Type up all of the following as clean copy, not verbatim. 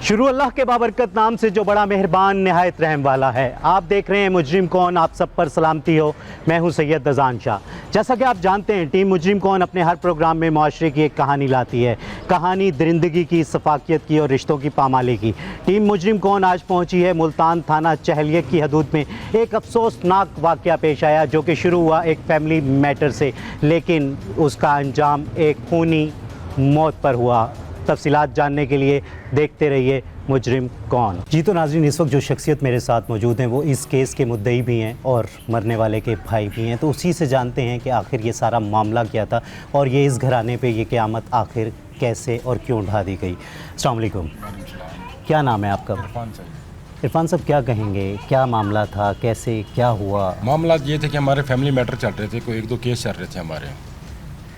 शुरू अल्लाह के बाबरकत नाम से जो बड़ा मेहरबान नहायत रहम वाला है। आप देख रहे हैं मुजरिम कौन, आप सब पर सलामती हो। मैं हूं सैयद अजान शाह। जैसा कि आप जानते हैं, टीम मुजरिम कौन अपने हर प्रोग्राम में माशरे की एक कहानी लाती है। कहानी दरिंदगी की, सफाकियत की और रिश्तों की पामाली की। टीम मुजरिम कौन आज पहुंची है मुल्तान थाना चहलिया की हदूद में। एक अफसोसनाक वाक़या पेश आया जो कि शुरू हुआ एक फैमिली मैटर से, लेकिन उसका अंजाम एक खूनी मौत पर हुआ। तफसीलात जानने के लिए देखते रहिए मुजरिम कौन। जी तो नाज़रीन, इस वक्त जो शख्सियत मेरे साथ मौजूद हैं वो इस केस के मुद्दई भी हैं और मरने वाले के भाई भी हैं। तो उसी से जानते हैं कि आखिर ये सारा मामला क्या था और ये इस घराने पे ये क़यामत आखिर कैसे और क्यों ढा दी गई। अस्सलाम वालेकुम। क्या नाम है आपका? इरफान साहब, क्या कहेंगे, क्या मामला था, कैसे क्या हुआ? मामला ये थे कि हमारे फैमिली मैटर चल रहे थे, कोई एक दो केस चल रहे थे हमारे।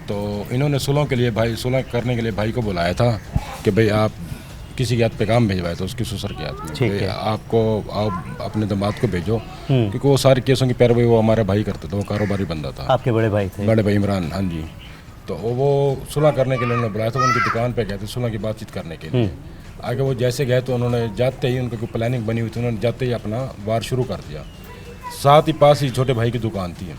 तो इन्होंने सुलह के लिए सुलह करने के लिए भाई को बुलाया था कि भाई आप किसी के हाथ पैगाम भिजवाए थे उसकी ससुर के हाथ में, ठीक है, आपको आप अपने दामाद को भेजो, क्योंकि वो सारे केसों की पैरवी वो हमारे भाई करते थे, वो कारोबारी बंदा था। आपके बड़े भाई थे? बड़े भाई इमरान, हाँ जी। तो वो सुलह करने के लिए उन्होंने बुलाया था, उनकी दुकान पे गए थे सुलह की बातचीत करने के लिए। आगे वो जैसे गए तो उन्होंने जाते ही, उनकी कोई प्लानिंग बनी हुई थी, उन्होंने जाते ही अपना वार शुरू कर दिया। साथ ही पास ही छोटे भाई की दुकान थी।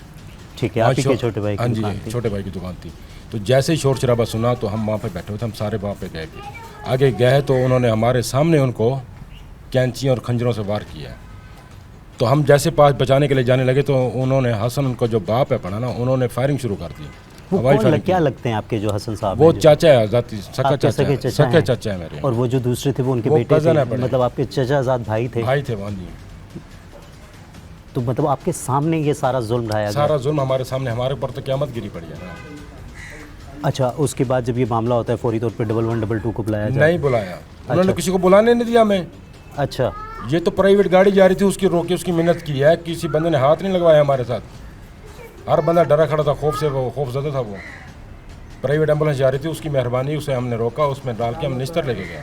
ठीक है, आपके छोटे भाई की दुकान थी? छोटे भाई की दुकान थी। तो जैसे ही शोर शराबा सुना तो हम वहाँ पे बैठे हुए थे, हम सारे वहाँ पे गए। आगे गए तो उन्होंने हमारे सामने उनको कैंची और खंजरों से वार किया। तो हम जैसे पास बचाने के लिए जाने लगे तो उन्होंने हसन, उनका जो बाप है पड़ा ना, उन्होंने फायरिंग शुरू कर दी। क्या लगते हैं आपके जो हसन साहब? वो चाचा है, सके चाचा है मेरे। और वो जो दूसरे थे वो उनके बेटे थे, मतलब आपके चचाजाद भाई थे? भाई थे, वहाँ जी। तो मतलब आपके सामने ये सारा जुल्म ढाया गया? सारा जुल्म हमारे सामने, हमारे ऊपर तो क़यामत गिरी पड़ी है ना। अच्छा, उसके बाद जब ये मामला होता है फौरी तौर पे 1112 को बुलाया जाए? नहीं बुलाया, उन्होंने किसी को बुलाने नहीं दिया हमें। अच्छा, ये तो प्राइवेट गाड़ी जा रही थी, उसकी रोके, उसकी मिन्नत की है, किसी बंदे ने हाथ नहीं लगवाया हमारे साथ। हर बंदा डरा खड़ा था, खौफ से, वो खौफज़दा था। वो प्राइवेट एम्बुलेंस जा रही थी, उसकी मेहरबानी, उसे हमने रोका, उसमें डाल के हम निश्तर लेके गए।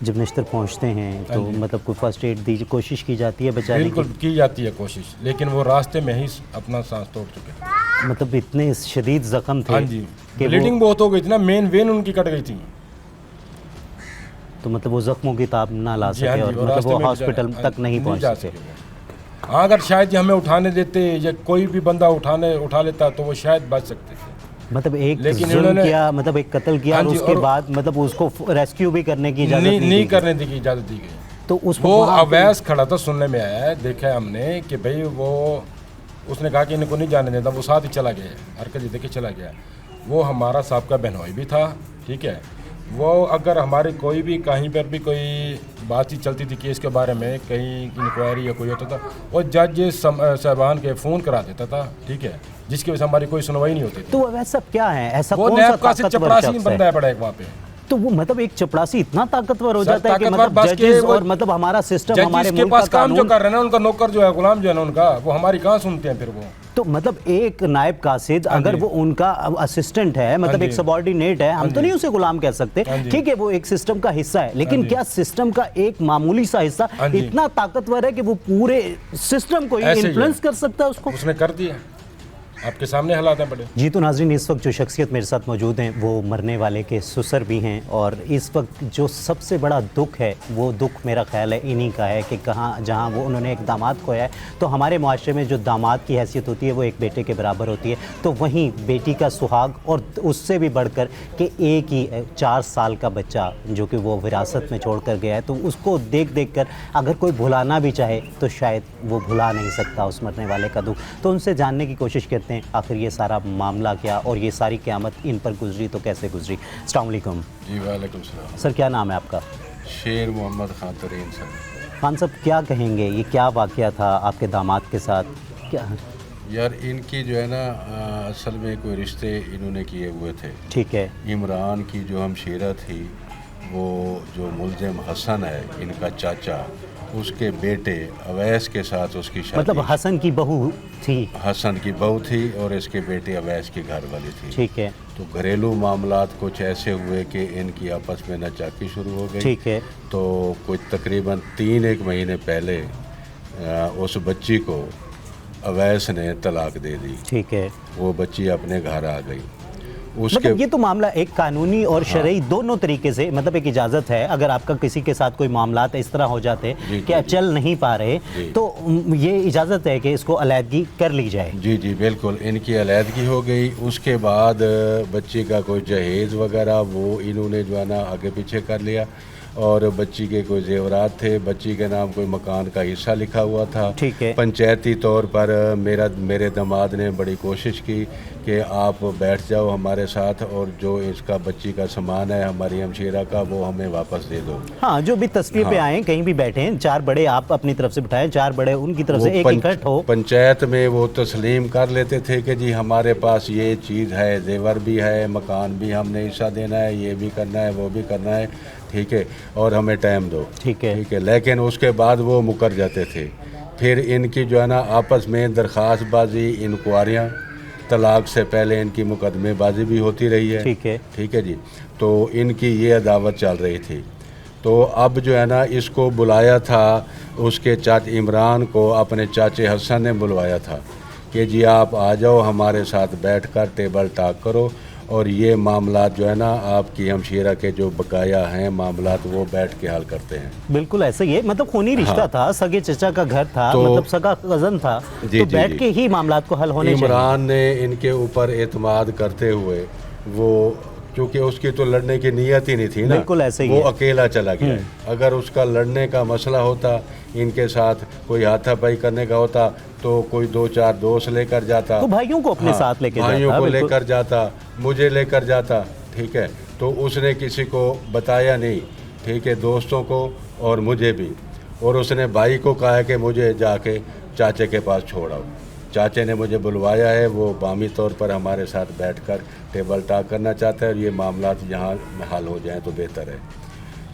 जब निश्तर पहुंचते हैं तो मतलब कोई फर्स्ट एड दी कोशिश की जाती है बचाने की? बिल्कुल की जाती है कोशिश, लेकिन वो रास्ते में ही अपना सांस तोड़ चुके। मतलब इतने शदीद जख्म थे? हाँ जी, ब्लीडिंग बहुत हो गई थी ना, मेन वेन उनकी कट गई थी। तो मतलब वो जख्मों की ताब ना ला सके और मतलब वो हॉस्पिटल तक नहीं पहुंच सके। हाँ, अगर शायद हमें उठाने देते या कोई भी बंदा उठा लेता तो वो शायद बच सकते थे। मतलब एक जुल्म किया, मतलब एक कत्ल किया और उसके बाद मतलब उसको रेस्क्यू भी करने की इजाज़त नहीं करने की इजाज़त दी गई। तो उसको वो अवैस खड़ा था, सुनने में आया है, देखा है हमने कि भाई वो, उसने कहा कि इनको नहीं जाने देता, वो साथ ही चला गया, हरकत देखे चला गया। वो हमारा साहब बहनोई भी था, ठीक है। वो अगर हमारी कोई भी कहीं पर भी कोई बातचीत चलती थी केस के बारे में, कहीं इंक्वायरी या कोई होता था, वो जज साहबान के फ़ोन करा देता था, ठीक है, जिसकी वजह से हमारी कोई सुनवाई नहीं होती थी। तो वैसा क्या है, ऐसा वो चपरासी बंदा है बड़ा एक वहाँ पे। तो वो मतलब एक चपरासी इतना ताकतवर हो जाता है कि मतलब जजेस और मतलब हमारा सिस्टम, हमारे मुल्क का काम जो कर रहे हैं ना, उनका नौकर जो है, गुलाम जो है ना उनका, वो हमारी कहाँ सुनते हैं फिर वो। तो मतलब एक नायब कासिद अगर वो उनका असिस्टेंट है, मतलब एक सबऑर्डिनेट है, हम तो नहीं उसे गुलाम कह सकते, ठीक है, वो एक सिस्टम का हिस्सा है, लेकिन क्या सिस्टम का एक मामूली सा हिस्सा इतना ताकतवर है कि वो पूरे सिस्टम को इन्फ्लुएंस कर सकता है? उसने कर दिया, आपके सामने हालात हैं बड़े। जी तो नाज़रीन, इस वक्त जो शख्सियत मेरे साथ मौजूद हैं वो मरने वाले के ससुर भी हैं, और इस वक्त जो सबसे बड़ा दुख है वो दुख मेरा ख्याल है इन्हीं का है कि जहाँ वो उन्होंने एक दामाद खोया है। तो हमारे माशरे में जो दामाद की हैसियत होती है वो एक बेटे के बराबर होती है, तो वहीं बेटी का सुहाग और उससे भी बढ़कर कि एक ही 4 साल का बच्चा जो कि वो विरासत में छोड़ कर गया है, तो उसको देख देख कर अगर कोई भुलाना भी चाहे तो शायद वो भुला नहीं सकता उस मरने वाले का दुख। तो उनसे जानने की कोशिश करते हैं आखिर ये सारा मामला क्या और ये सारी क़यामत इन पर गुजरी तो कैसे गुजरी। अस्सलाम वालेकुम। जी वालेकुम सलाम। सर, क्या नाम है आपका? शेर मोहम्मद खान तरीन सर। खान साहब, क्या कहेंगे, ये क्या वाक़या था आपके दामाद के साथ? क्या यार, इनकी जो है ना असल में कोई रिश्ते इन्होंने किए हुए थे, ठीक है। इमरान की जो हमशीरा थी, वो जो मुल्ज़िम हसन है इनका चाचा, उसके बेटे अवैस के साथ उसकी शादी, मतलब हसन की बहू थी? हसन की बहू थी और इसके बेटे अवैस की घर वाली थी, ठीक है। तो घरेलू मामलात कुछ ऐसे हुए कि इनकी आपस में नचाकी शुरू हो गई, ठीक है। तो कुछ तकरीबन 3-1 महीने पहले उस बच्ची को अवैस ने तलाक दे दी, ठीक है। वो बच्ची अपने घर आ गई। उसके मतलब ये तो मामला एक कानूनी और शरई दोनों तरीके से, मतलब एक इजाज़त है अगर आपका किसी के साथ कोई मामलात इस तरह हो जाते कि आप चल नहीं पा रहे तो ये इजाज़त है कि इसको अलहदगी कर ली जाए। जी जी बिल्कुल, इनकी अलहदगी हो गई। उसके बाद बच्ची का कोई जहेज़ वगैरह वो इन्होंने जो है ना आगे पीछे कर लिया, और बच्ची के कोई जेवरात थे, बच्ची के नाम कोई मकान का हिस्सा लिखा हुआ था। ठीक है। पंचायती तौर पर मेरे दामाद ने बड़ी कोशिश की कि आप बैठ जाओ हमारे साथ और जो इसका बच्ची का सामान है हमारी हमशीरा का वो हमें वापस दे दो। हाँ, जो भी तस्वीर पे आए कहीं भी बैठे हैं, 4 बड़े आप अपनी तरफ से बिठाएं, 4 बड़े उनकी तरफ से, एक इकट्ठ हो। पंचायत में वो तस्लीम कर लेते थे कि जी हमारे पास ये चीज़ है, जेवर भी है, मकान भी हमने हिस्सा देना है, ये भी करना है, वो भी करना है, ठीक है, और हमें टाइम दो, ठीक है। लेकिन उसके बाद वो मुकर जाते थे। फिर इनकी जो है ना आपस में दरख्वास्तबाजी, इंक्वायरियाँ, तलाक से पहले इनकी मुकदमेबाजी भी होती रही है। ठीक है जी। तो इनकी ये अदावत चल रही थी। तो अब जो है ना इसको बुलाया था, उसके चाचे इमरान को अपने चाचे हसन ने बुलवाया था कि जी आप आ जाओ हमारे साथ बैठकर टेबल टॉक करो और ये मामलात जो है ना आपकी हमशीरा के जो बकाया हैं मामलात वो बैठ के हल करते हैं। बिल्कुल ऐसा ही है, मतलब खूनी रिश्ता था, सगे चचा का घर था, तो मतलब सगा कज़न था, तो बैठ के ही मामलात को हल होने चाहिए। इमरान ने इनके ऊपर एतमाद करते हुए वो, क्योंकि उसकी तो लड़ने की नीयत ही नहीं थी ना, बिल्कुल ऐसे ही वो है। अकेला चला गया। अगर उसका लड़ने का मसला होता, इनके साथ कोई हाथापाई करने का होता तो कोई 2-4 दोस्त लेकर जाता, तो भाइयों को अपने साथ लेके जाता, भाइयों को लेकर जाता, मुझे लेकर जाता, ठीक है। तो उसने किसी को बताया नहीं, ठीक है, दोस्तों को और मुझे भी, और उसने भाई को कहा कि मुझे जाके चाचे के पास छोड़ आओ। चाचे ने मुझे बुलवाया है, वो बामी तौर पर हमारे साथ बैठकर टेबल टॉक करना चाहता है और ये मामलात यहाँ हल हो जाएं तो बेहतर है।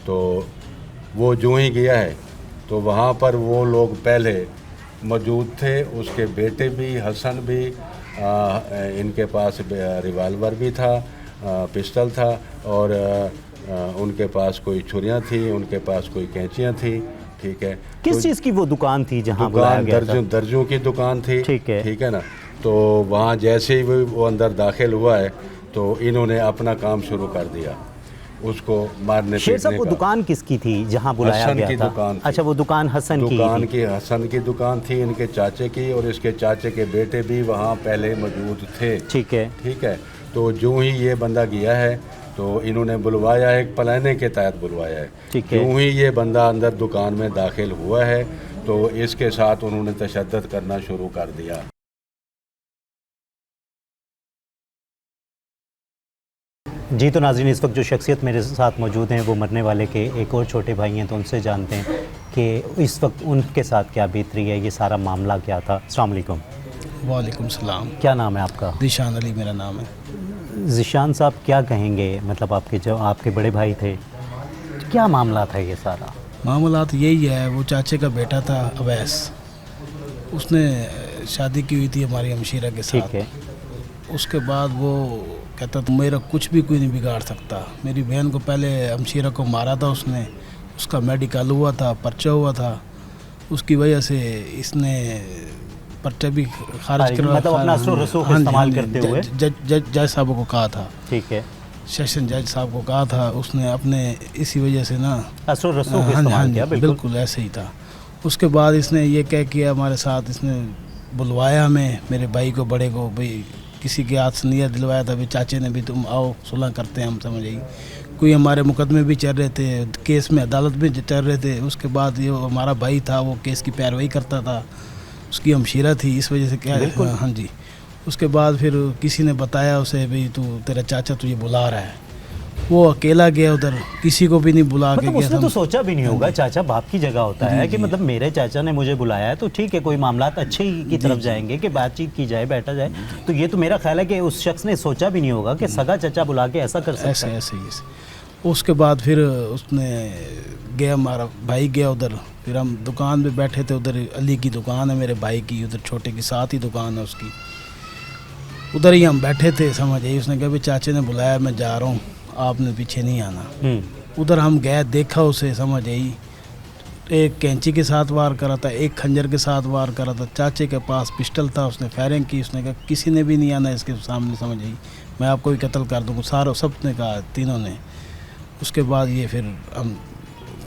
तो वो जो ही गया है तो वहाँ पर वो लोग पहले मौजूद थे, उसके बेटे भी, हसन भी, इनके पास रिवाल्वर भी था, पिस्टल था, और उनके पास कोई छुरियाँ थी, उनके पास कोई कैंचियाँ थी, ठीक है। किस तो चीज़ की वो दुकान थी जहाँ बुलाया गया था? दर्जों की दुकान थी, ठीक है ना। तो वहाँ जैसे ही वो अंदर दाखिल हुआ है तो इन्होंने अपना काम शुरू कर दिया, उसको मारने शेर साहब, पीटने वो का। दुकान किसकी थी जहाँ बुलाया हसन गया की था? दुकान थी। अच्छा, वो दुकान हसन की दुकान थी, इनके चाचे की, और इसके चाचे के बेटे भी वहाँ पहले मौजूद थे। ठीक है। तो जो ही ये बंदा गया है तो इन्होंने बुलवाया है, एक प्लाने के तहत बुलवाया है। जो ही ये बंदा अंदर दुकान में दाखिल हुआ है तो इसके साथ उन्होंने तशद्दुद करना शुरू कर दिया। जी, तो नाज़रीन, इस वक्त जो शख्सियत मेरे साथ मौजूद हैं वो मरने वाले के एक और छोटे भाई हैं, तो उनसे जानते हैं कि इस वक्त उनके साथ क्या बीत रही है, ये सारा मामला क्या था। अस्सलाम वालेकुम। वालेकुम सलाम। क्या नाम है आपका? ज़ीशान अली मेरा नाम है। ज़ीशान साहब, क्या कहेंगे, मतलब आपके जो आपके बड़े भाई थे, क्या मामला था ये सारा? मामला तो यही है, वो चाचे का बेटा था अवैस, उसने शादी की हुई थी हमारी हमशीरा के साथ। ठीक है। उसके बाद वो कहता था मेरा कुछ भी कोई नहीं बिगाड़ सकता। मेरी बहन को पहले हमशीरा को मारा था उसने, उसका मेडिकल हुआ था, पर्चा हुआ था, उसकी वजह से इसने पर्चा भी खारिज करवा, मतलब अपना रसूख इस्तेमाल करते हुए जज साहब को कहा था। ठीक है। सेशन जज साहब को कहा था, उसने अपने इसी वजह से ना रसूख इस्तेमाल किया। बिल्कुल ऐसे ही था। उसके बाद इसने ये कह किया हमारे साथ, इसने बुलवाया हमें, मेरे भाई को, बड़े को, भाई किसी के हाथ से नीयत दिलवाया था, भाई चाचे ने भी, तुम आओ सुलह करते हैं, हम समझ आई। कोई हमारे मुकदमे भी चल रहे थे, केस में अदालत भी चल रहे थे। उसके बाद ये हमारा भाई था, वो केस की पैरवाई करता था, उसकी हमशीरा थी, इस वजह से क्या। हाँ जी। उसके बाद फिर किसी ने बताया उसे, भाई तू, तेरा चाचा तुझे बुला रहा है। वो अकेला गया उधर, किसी को भी नहीं बुला के मतलब गया। उसने तो सोचा भी नहीं होगा, चाचा बाप की जगह होता है कि मतलब मेरे चाचा ने मुझे बुलाया है तो ठीक है, कोई मामलात अच्छे की तरफ जाएंगे कि बातचीत की जाए, बैठा जाए। तो ये तो मेरा ख्याल है कि उस शख्स ने सोचा भी नहीं होगा कि सगा चाचा बुला के ऐसा कर सकता है। ऐसे। उसके बाद फिर उसने गया, हमारा भाई गया उधर, फिर हम दुकान पे बैठे थे, उधर अली की दुकान है मेरे भाई की, उधर छोटे की साथ ही दुकान है उसकी, उधर ही हम बैठे थे, समझ आई। उसने कहा भाई चाचे ने बुलाया, मैं जा रहा हूँ, आपने पीछे नहीं आना। उधर हम गए, देखा उसे, समझ आई, एक कैंची के साथ वार करा था, एक खंजर के साथ वार करा था। चाचे के पास पिस्टल था, उसने फायरिंग की। उसने कहा किसी ने भी नहीं आना इसके सामने, समझ आई, मैं आपको भी कत्ल कर दूँगा। सारों सब ने कहा, तीनों ने। उसके बाद ये फिर हम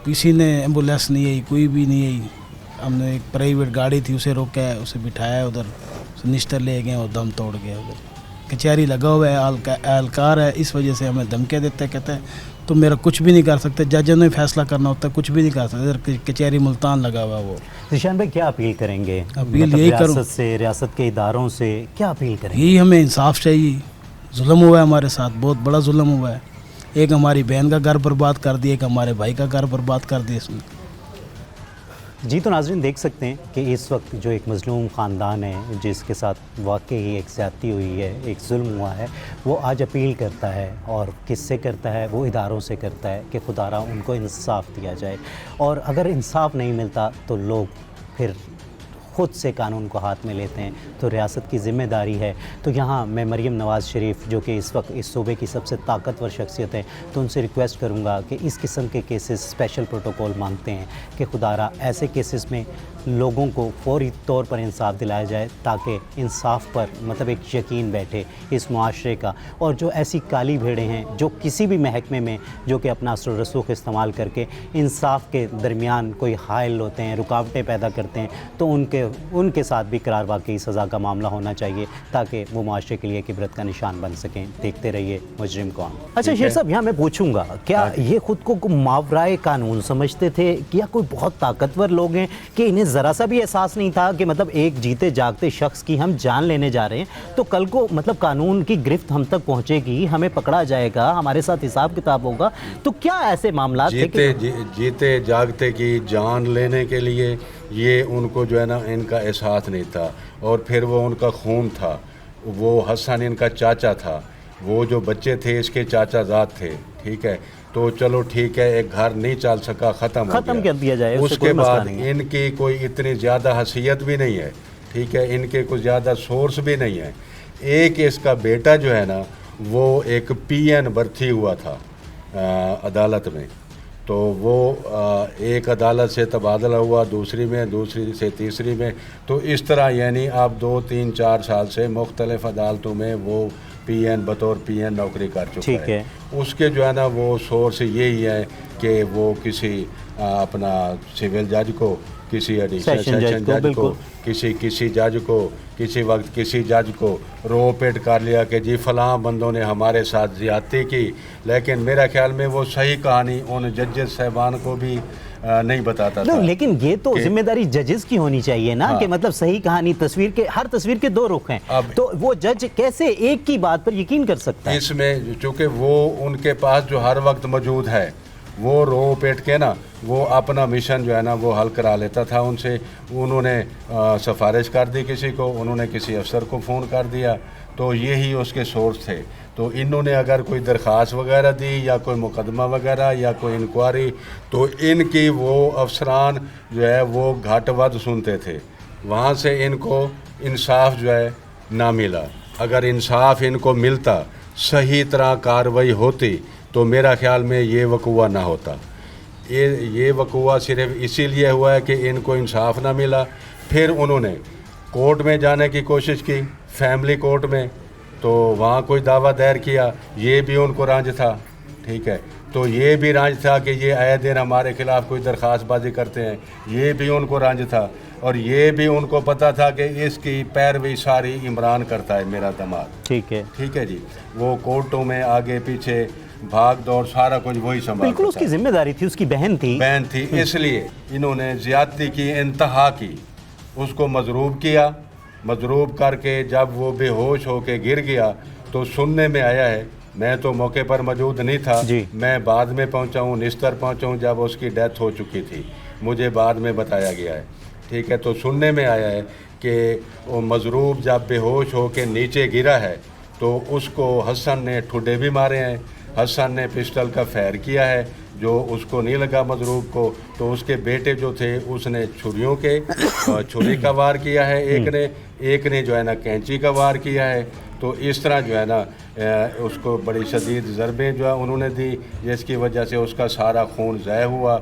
किसी ने एम्बुलेंस नहीं आई, कोई भी नहीं आई। हमने एक प्राइवेट गाड़ी थी, उसे रोका, उसे बिठाया उधर, उसे निश्तर ले गए और दम तोड़ गया उधर। कचहरी लगा हुआ है, एहलकार है, इस वजह से हमें धमकियाँ देते हैं, कहते हैं तो मेरा कुछ भी नहीं कर सकते, जजों ने फैसला करना होता है, कुछ भी नहीं कर सकते। इधर कचहरी मुल्तान लगा हुआ है वो। ज़ीशान भाई क्या अपील करेंगे? अपील मतलब यही करूं, रियासत से, रियासत के इदारों से क्या अपील करेंगे? यही हमें इंसाफ चाहिए। जुल्म हुआ है हमारे साथ, बहुत बड़ा जुल्म हुआ है। एक हमारी बहन का घर बर्बाद कर दिया, एक हमारे भाई का घर बर्बाद कर दिया इसने। जी तो नाज़रीन देख सकते हैं कि इस वक्त जो एक मज़लूम ख़ानदान है जिसके साथ वाकई एक ज़्यादती हुई है, एक जुल्म हुआ है, वो आज अपील करता है। और किससे करता है? वो इदारों से करता है कि खुदारा उनको इंसाफ दिया जाए। और अगर इंसाफ नहीं मिलता तो लोग फिर ख़ुद से कानून को हाथ में लेते हैं। तो रियासत की ज़िम्मेदारी है। तो यहाँ मैं मरीम नवाज़ शरीफ जो कि इस वक्त इस सूबे की सबसे ताकतवर शख्सियत है, तो उनसे रिक्वेस्ट करूँगा कि इस किस्म के केसेस स्पेशल प्रोटोकॉल मांगते हैं कि खुदारा ऐसे केसेस में लोगों को फौरी तौर पर इंसाफ दिलाया जाए, ताकि इंसाफ पर मतलब एक यकीन बैठे इस मुआशरे का। और जो ऐसी काली भेड़ें हैं जो किसी भी महकमे में जो कि अपना असर रसूख इस्तेमाल करके इंसाफ के दरमियान कोई हायल होते हैं, रुकावटें पैदा करते हैं, तो उनके साथ भी करार वाकई सज़ा का मामला होना चाहिए, ताकि वो मुआशरे के लिए एक इबरत का निशान बन सकें। देखते रहिए मुजरिम कौन। अच्छा शेर साहब, यहाँ मैं पूछूंगा, क्या ये ख़ुद को मावराए कानून समझते थे कि या कोई बहुत ताकतवर लोग हैं कि इन्हें ज़रा सा भी एहसास नहीं था कि मतलब एक जीते जागते शख्स की हम जान लेने जा रहे हैं, तो कल को मतलब कानून की गिरफ्त हम तक पहुँचेगी, हमें पकड़ा जाएगा, हमारे साथ हिसाब किताब होगा? तो क्या ऐसे मामला थे कि जीते जागते की जान लेने के लिए ये उनको जो है ना इनका एहसास नहीं था। और फिर वो उनका खून था, वो हसन इनका चाचा था, वो जो बच्चे थे इसके चाचा ज़ाद थे, ठीक है। तो चलो ठीक है, एक घर नहीं चल सका, ख़त्म कर दिया जाए, उसके बाद इनकी कोई इतनी ज़्यादा हैसियत भी नहीं है, ठीक है, इनके कुछ ज़्यादा सोर्स भी नहीं है। एक इसका बेटा जो है ना वो एक PN भर्ती हुआ था अदालत में, तो वो एक अदालत से तबादला हुआ दूसरी में, दूसरी से तीसरी में। तो इस तरह यानी आप 2, 3, 4 साल से मुख्तलिफ अदालतों में वो बतौर PN नौकरी कर चुका है। उसके जो है ना वो सोर्स यही है कि वो किसी अपना सिविल जज को, किसी एडिशनल सेशन जज को, किसी जज को, किसी वक्त किसी जज को रो पेट कर लिया कि जी फ़लाँ बंदों ने हमारे साथ ज़्यादती की। लेकिन मेरा ख्याल में वो सही कहानी उन जजेस साहबान को भी नहीं बताता था। लेकिन ये तो जिम्मेदारी जजेस की होनी चाहिए ना, कि मतलब सही कहानी, हर तस्वीर के दो रुख हैं, तो वो जज कैसे एक की बात पर यकीन कर सकता है? इसमें चूँकि वो उनके पास जो हर वक्त मौजूद है, वो रो पेट के ना वो अपना मिशन जो है ना वो हल करा लेता था उनसे। उन्होंने सिफारिश कर दी किसी को, उन्होंने किसी अफसर को फ़ोन कर दिया, तो यही उसके सोर्स थे। तो इन्होंने अगर कोई दरख्वास्त वगैरह दी या कोई मुकदमा वगैरह या कोई इंक्वायरी, तो इनकी वो अफसरान जो है वो घाट वध सुनते थे, वहाँ से इनको इंसाफ जो है ना मिला। अगर इंसाफ इनको मिलता, सही तरह कार्रवाई होती, तो मेरा ख्याल में ये वक़ुआ ना होता। ये वक़ुआ सिर्फ इसीलिए हुआ है कि इनको इंसाफ ना मिला। फिर उन्होंने कोर्ट में जाने की कोशिश की, फैमिली कोर्ट में, तो वहाँ कोई दावा दायर किया, ये भी उनको रंज था, ठीक है। तो ये भी रंज था कि ये आए दिन हमारे खिलाफ़ कोई दरख्वास्तबाजी करते हैं, ये भी उनको रंज था। और ये भी उनको पता था कि इसकी पैरवी सारी इमरान करता है, मेरा दामाद, ठीक है जी। वो कोर्टों में आगे पीछे भाग दौड़ सारा कुछ वही संभाल, बिल्कुल उसकी जिम्मेदारी थी, उसकी बहन थी। इसलिए इन्होंने ज़्यादती की इंतहा की, उसको मजरूब किया। मजरूब करके जब वो बेहोश होके गिर गया, तो सुनने में आया है, मैं तो मौके पर मौजूद नहीं था, मैं बाद में पहुंचा हूँ, निस्तर पहुंचा हूँ जब उसकी डेथ हो चुकी थी, मुझे बाद में बताया गया है, ठीक है। तो सुनने में आया है कि वो मजरूब जब बेहोश होके नीचे गिरा है, तो उसको हसन ने ठुड्डे भी मारे हैं, हसन ने पिस्टल का फायर किया है, जो उसको नहीं लगा मजरूब को, तो उसके बेटे जो थे उसने छुरी का वार किया है, एक ने जो है ना कैंची का वार किया है, تو اس طرح جو ہے نا اس کو بڑی شدید ضربیں جو ہے انہوں نے دی، جس کی وجہ سے اس کا سارا خون ضائع ہوا،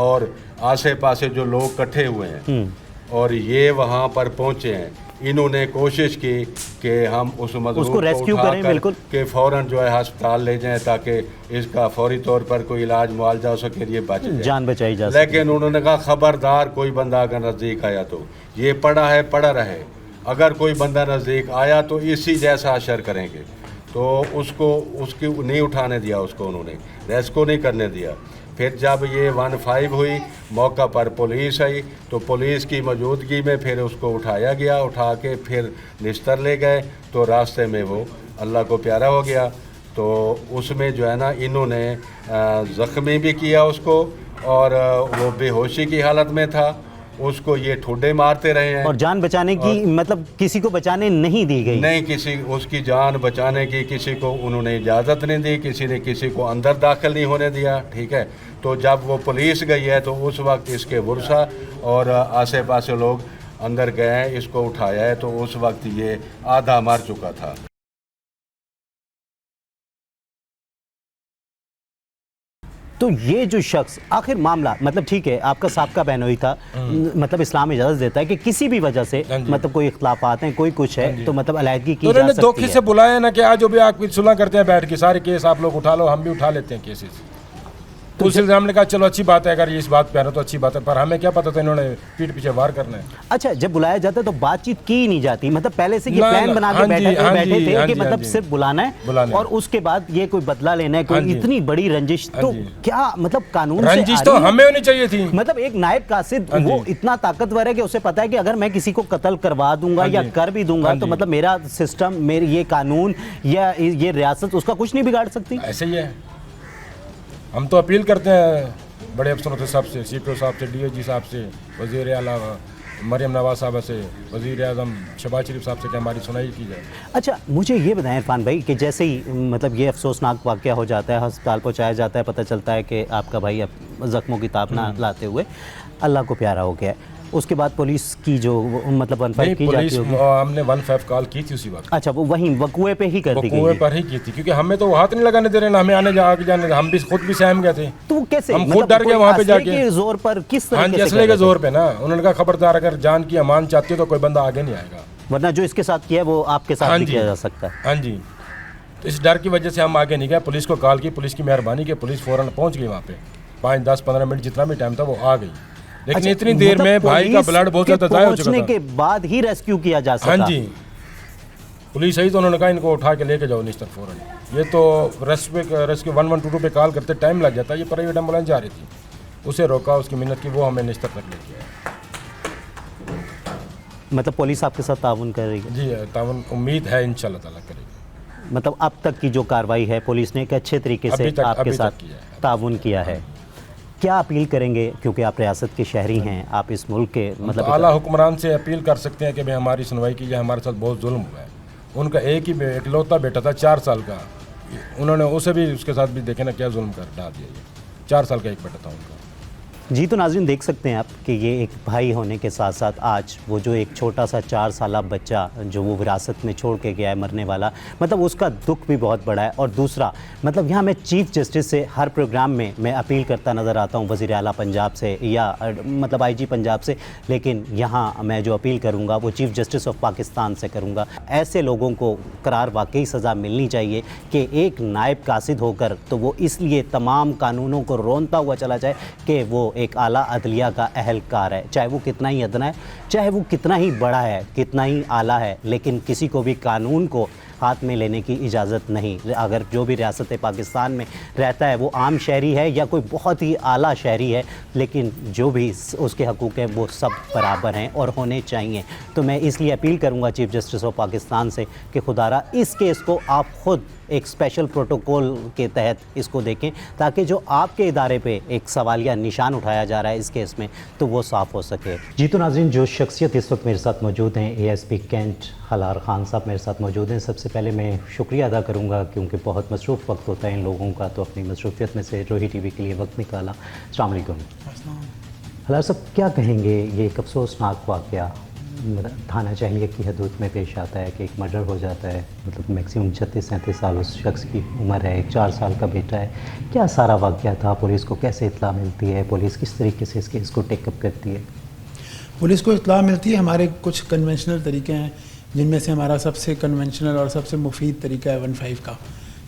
اور آسے پاسے جو لوگ اکٹھے ہوئے ہیں اور یہ وہاں پر پہنچے ہیں، انہوں نے کوشش کی کہ ہم اس مظلوم کو ریسکیو اٹھا کریں، کر بالکل کہ فوراً جو ہے ہسپتال لے جائیں تاکہ اس کا فوری طور پر کوئی علاج معالجہ ہو سکے، یہ بچ جائے، جان بچائی جا سکے. لیکن انہوں نے کہا خبردار کوئی بندہ اگر نزدیک آیا تو یہ پڑا ہے پڑا رہے، اگر کوئی بندہ نزدیک آیا تو اسی جیسا اشر کریں گے. تو اس کی نہیں اٹھانے دیا، اس کو انہوں نے ریسکو نہیں کرنے دیا. پھر جب یہ 1-5 ہوئی، موقع پر پولیس آئی، تو پولیس کی موجودگی میں پھر اس کو اٹھایا گیا، اٹھا کے پھر نشتر لے گئے. تو راستے میں وہ اللہ کو پیارا ہو گیا. تو اس میں جو ہے نا انہوں نے زخمی بھی کیا اس کو، اور وہ بے ہوشی کی حالت میں تھا، اس کو یہ ٹھوڈے مارتے رہے ہیں. اور جان بچانے کی مطلب کسی کو بچانے نہیں دی گئی؟ نہیں، اس کی جان بچانے کی کسی کو انہوں نے اجازت نہیں دی، کسی نے کسی کو اندر داخل نہیں ہونے دیا. ٹھیک ہے، تو جب وہ پولیس گئی ہے تو اس وقت اس کے ورثہ اور آسے پاسے لوگ اندر گئے ہیں، اس کو اٹھایا ہے، تو اس وقت یہ آدھا مر چکا تھا. تو یہ جو شخص آخر معاملہ مطلب ٹھیک ہے آپ کا سابقہ بہنوئی تھا، مطلب اسلام اجازت دیتا ہے کہ کسی بھی وجہ سے مطلب کوئی اختلافات ہیں، کوئی کچھ ہے تو مطلب علیحدگی کی جا سکتی ہے. انہوں نے دھوکے سے بلایا نا کہ آج جو بھی آپ صلح کرتے ہیں بیٹھ کے سارے کیس آپ لوگ اٹھا لو، ہم بھی اٹھا لیتے ہیں کیسز. تو اس سے ہم نے کہا چلو اچھی بات ہے، اگر یہ اس بات پہ آنا تو اچھی بات ہے، پر ہمیں کیا پتا تھا انہوں نے پیٹ پیچھے وار کرنا ہے. اچھا جب بلایا جاتا ہے تو بات چیت کی نہیں جاتی، مطلب پہلے سے یہ پلان بنا کے بیٹھے تھے کہ مطلب صرف بلانا ہے اور اس کے بعد یہ کوئی بدلہ لینا ہے، کوئی اتنی بڑی رنجش. تو کیا مطلب قانون سے رنجش تو ہمیں ہونی چاہیے تھی. مطلب ایک نائب قاصد وہ اتنا طاقتور ہے کہ اسے پتا ہے کہ اگر میں کسی کو قتل کروا دوں گا یا کر بھی دوں گا تو مطلب میرا سسٹم، میری یہ قانون یا یہ ریاست اس کا کچھ نہیں بگاڑ سکتی. ایسے ہی ہے، ہم تو اپیل کرتے ہیں بڑے افسروں سے، سب سے، سی پی او صاحب سے، ڈی او جی صاحب سے، وزیر اعلیٰ مریم نواز صاحبہ سے، وزیر اعظم شہباز شریف صاحب سے کہ ہماری سنائی کی جائے. اچھا مجھے یہ بتائیں عرفان بھائی کہ جیسے ہی مطلب یہ افسوسناک واقعہ ہو جاتا ہے، ہسپتال پہنچایا جاتا ہے، پتہ چلتا ہے کہ آپ کا بھائی اب زخموں کی تاب نہ لاتے ہوئے اللہ کو پیارا ہو گیا ہے، اس کے بعد پولیس کی جو مطلب 1-5 کی جاتی ہوگی. ہم نے 1-5 کال کی تھی اسی وقت. اچھا وہ وہیں وقوعے پہ ہی کر دی گئی؟ وقوعے پر ہی کی تھی، کیونکہ ہمیں تو وہ ہاتھ نہیں لگانے دے رہے نا، ہمیں آگے جانے، ہم بھی خود بھی سہم گئے تھے. تو کیسے ہم خود ڈر گئے وہاں پہ جا کے زور پر کس طرح؟ ہاں جی، اسلحے کے زور پہ نا. انہوں نے کہا خبردار اگر جان کی امان چاہتی ہو تو کوئی بندہ آگے نہیں آئے گا، ورنہ جو اس کے ساتھ کیا ہے وہ آپ کے ساتھ بھی کیا جا سکتا ہے. ہاں جی، تو اس ڈر کی وجہ سے ہم آگے نہیں گئے. پولیس کو کال کی، پولیس کی مہربانی کہ پولیس فوراً پہنچ گئی وہاں پہ، 5-10-15 منٹ جتنا بھی ٹائم تھا وہ آ گئی. لیکن اتنی دیر میں بھائی کا بلڈ بہت زیادہ ضائع ہو چکا تھا. پہنچنے کے بعد ہی ریسکیو کیا جا سکتا. ہاں جی، پولیس آئی تو انہوں نے کہا ان کو اٹھا کے لے کے جاؤ نشتر فوراً. یہ تو ریسکیو 112 پہ کال کرتے ٹائم لگ جاتا. یہ پرائیویٹ ایمبولینس جا رہی تھی، اسے روکا، اس کی منت کی، وہ ہمیں نشتر تک لے کے آئے. مطلب پولیس آپ کے ساتھ تعاون کر رہی ہے؟ جی تعاون امید ہے انشاءاللہ تعالیٰ کرے گی. مطلب اب تک کی جو کارروائی ہے پولیس نے ایک اچھے طریقے سے آپ کے ساتھ تعاون کیا ہے. کیا اپیل کریں گے، کیونکہ آپ ریاست کے شہری ہیں، آپ اس ملک کے مطلب اعلیٰ حکمران سے اپیل کر سکتے ہیں کہ بھائی ہماری سنوائی کیجیے، ہمارے ساتھ بہت ظلم ہوا ہے. ان کا ایک ہی اکلوتا بیٹا تھا 4 سال کا، انہوں نے اسے بھی اس کے ساتھ بھی دیکھے نا کیا ظلم کر ڈال دیا. یہ 4 سال کا ایک بیٹا تھا ان کا. جی تو ناظرین دیکھ سکتے ہیں آپ کہ یہ ایک بھائی ہونے کے ساتھ ساتھ آج وہ جو ایک چھوٹا سا 4 سالہ بچہ جو وہ وراثت میں چھوڑ کے گیا ہے مرنے والا، مطلب اس کا دکھ بھی بہت بڑا ہے. اور دوسرا مطلب یہاں میں چیف جسٹس سے ہر پروگرام میں اپیل کرتا نظر آتا ہوں، وزیر اعلیٰ پنجاب سے یا مطلب آئی جی پنجاب سے، لیکن یہاں میں جو اپیل کروں گا وہ چیف جسٹس آف پاکستان سے کروں گا. ایسے لوگوں کو قرار واقعی سزا ملنی چاہیے کہ ایک نائب قاصد ہو کر تو وہ اس لیے تمام قانونوں کو رونتا ہوا چلا جائے کہ وہ ایک اعلیٰ عدلیہ کا اہلکار ہے، چاہے وہ کتنا ہی ادنا ہے، چاہے وہ کتنا ہی بڑا ہے، کتنا ہی اعلیٰ ہے، لیکن کسی کو بھی قانون کو ہاتھ میں لینے کی اجازت نہیں. اگر جو بھی ریاست پاکستان میں رہتا ہے وہ عام شہری ہے یا کوئی بہت ہی اعلیٰ شہری ہے، لیکن جو بھی اس کے حقوق ہیں وہ سب برابر ہیں اور ہونے چاہیے. تو میں اس لیے اپیل کروں گا چیف جسٹس آف پاکستان سے کہ خدا را اس کیس کو آپ خود ایک اسپیشل پروٹوکول کے تحت اس کو دیکھیں تاکہ جو آپ کے ادارے پہ ایک سوالیہ نشان اٹھایا جا رہا ہے اس کیس میں تو وہ صاف ہو سکے. جی تو ناظرین جو شخصیت اس وقت میرے ساتھ موجود ہیں، اے ایس پی کینٹ ہلار خان صاحب میرے ساتھ موجود ہیں. سب سے پہلے میں شکریہ ادا کروں گا کیونکہ بہت مصروف وقت ہوتا ہے ان لوگوں کا، تو اپنی مصروفیت میں سے روہی ٹی وی کے لیے وقت نکالا. السلام علیکم. ہلار صاحب کیا کہیں گے، یہ ایک افسوسناک واقعہ थाना चहलिया की हदूद में पेश आता है कि एक मर्डर हो जाता है, मतलब मैक्सिमम 36-37 साल उस शख्स की उम्र है, एक 4 साल का बेटा है। क्या सारा वाक़या था, पुलिस को कैसे इत्तला मिलती है, पुलिस किस तरीके से इस केस को टेकअप करती है? पुलिस को इत्तला मिलती है, हमारे कुछ कन्वेंशनल तरीके हैं जिनमें से हमारा सबसे कन्वेंशनल और सबसे मुफीद तरीका है 15 का।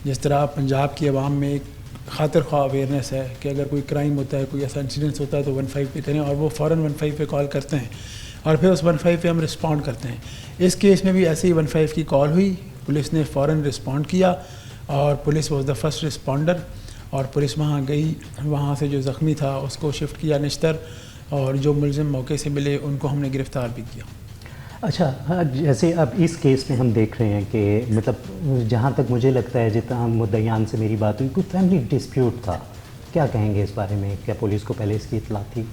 जिस तरह पंजाब की आवाम में एक खातिर ख्वाह अवेयरनेस है कि अगर कोई क्राइम होता है, कोई ऐसा इंसिडेंस होता है तो 15 पे करें, और वो फ़ौरन 15 पे कॉल करते हैं और फिर उस 15 पे हम रिस्पॉन्ड करते हैं। इस केस में भी ऐसे ही 15 की कॉल हुई, पुलिस ने फ़ौरन रिस्पॉन्ड किया और police was the first responder, और पुलिस वहाँ गई, वहाँ से जो ज़ख्मी था उसको शिफ्ट किया निश्तर, और जो मुलज़िम मौके से मिले उनको हमने गिरफ़्तार भी किया। अच्छा, हाँ, जैसे अब इस केस में हम देख रहे हैं कि मतलब जहाँ तक मुझे लगता है, जितना मुद्दईयान से मेरी बात हुई, कोई फैमिली डिस्प्यूट था, क्या कहेंगे इस बारे में? क्या पुलिस को पहले इसकी इत्तला थी?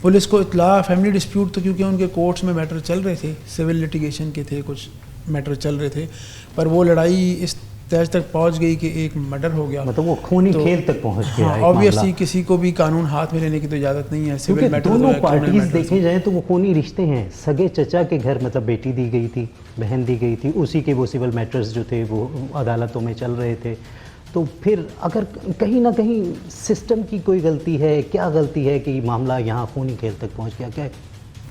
पुलिस को इत्तला फैमिली डिस्प्यूट तो क्योंकि उनके कोर्ट्स में मैटर चल रहे थे, सिविल लिटिगेशन के थे, कुछ मैटर चल रहे थे, पर वो लड़ाई इस तहज तक पहुंच गई कि एक मर्डर हो गया, मतलब वो खूनी खेल तक पहुंच गया। हाँ, ऑब्वियसली किसी को भी कानून हाथ में लेने की तो इजाज़त नहीं है। सिविल मैटर दोनों पार्टीज देखे जाएं तो वो खूनी रिश्ते हैं। सगे चचा के घर मतलब बेटी दी गई थी, बहन दी गई थी, उसी के वो सिविल मैटर्स जो थे वो अदालतों में चल रहे थे। तो फिर अगर कहीं ना कहीं सिस्टम की कोई गलती है, क्या गलती है कि मामला यहाँ खूनी खेल तक पहुँच गया? क्या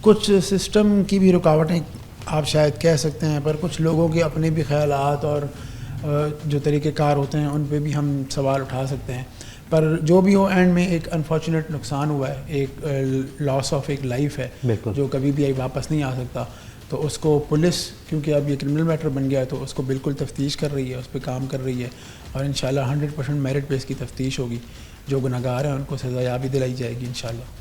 कुछ सिस्टम की भी रुकावटें आप शायद कह सकते हैं, पर कुछ लोगों के अपने भी ख्यालात और जो तरीक़ेकार होते हैं उन पे भी हम सवाल उठा सकते हैं। पर जो भी हो, एंड में एक अनफॉर्चुनेट नुकसान हुआ है, एक लॉस ऑफ एक लाइफ है जो कभी भी वापस नहीं आ सकता। तो उसको पुलिस, क्योंकि अब ये क्रिमिनल मैटर बन गया है, तो उसको बिल्कुल तफ्तीश कर रही है, उस पर काम कर रही है, और इंशाल्लाह 100% मेरिट पे इसकी तफ्तीश होगी। जो गुनहगार हैं उनको सज़ा भी दिलाई जाएगी इंशाल्लाह।